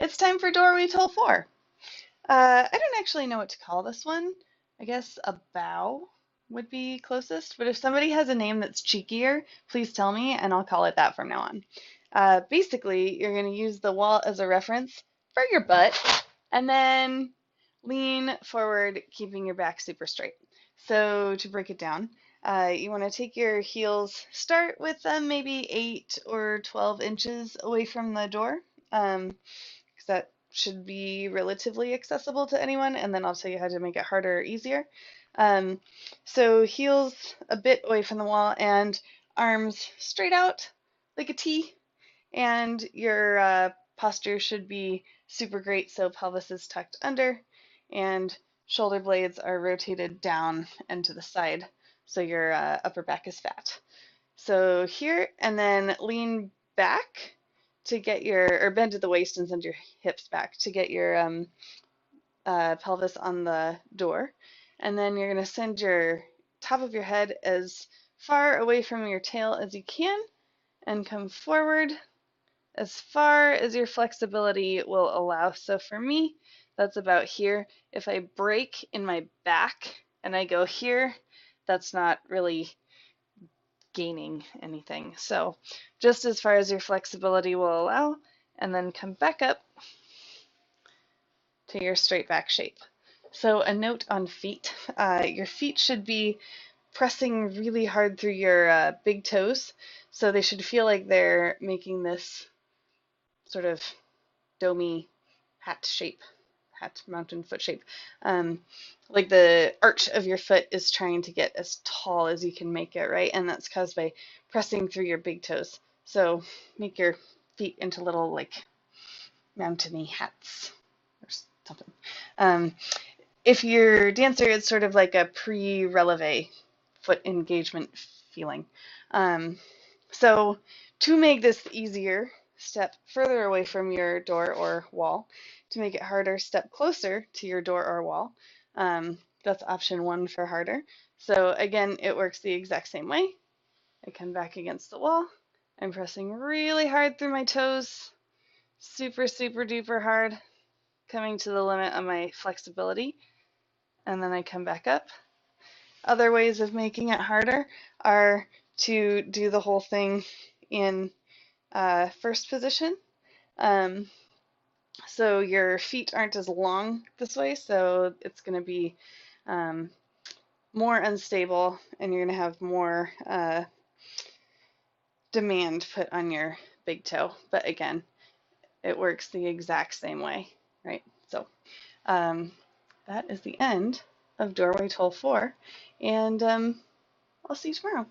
It's time for Doorway Toll 4. I don't actually know what to call this one. I guess a bow would be closest, but if somebody has a name that's cheekier, please tell me and I'll call it that from now on. Basically, you're going to use the wall as a reference for your butt and then lean forward, keeping your back super straight. So to break it down, you want to take your heels, start with them maybe 8 or 12 inches away from the door. Because that should be relatively accessible to anyone, and then I'll tell you how to make it harder or easier. Um, so heels a bit away from the wall and arms straight out like a T, and your posture should be super great, so pelvis is tucked under and shoulder blades are rotated down and to the side, so your upper back is fat. So here, and then lean back to get your, or bend at the waist and send your hips back to get your pelvis on the door. And then you're going to send your top of your head as far away from your tail as you can and come forward as far as your flexibility will allow. So for me, that's about here. If I break in my back and I go here, that's not really gaining anything. So just as far as your flexibility will allow, and then come back up to your straight back shape. So a note on feet. Your feet should be pressing really hard through your big toes. So they should feel like they're making this sort of domey hat shape, hat mountain foot shape. Like the arch of your foot is trying to get as tall as you can make it, right? And that's caused by pressing through your big toes. So make your feet into little like mountainy hats or something. If you're a dancer, it's sort of like a pre-releve foot engagement feeling. So to make this easier, step further away from your door or wall. To make it harder, step closer to your door or wall. That's option 1 for harder. So again, it works the exact same way. I come back against the wall. I'm pressing really hard through my toes, super, super duper hard, coming to the limit of my flexibility. And then I come back up. Other ways of making it harder are to do the whole thing in first position. So your feet aren't as long this way, so it's going to be more unstable and you're going to have more demand put on your big toe. But again, it works the exact same way, right? So that is the end of Doorway Toll 4, and I'll see you tomorrow.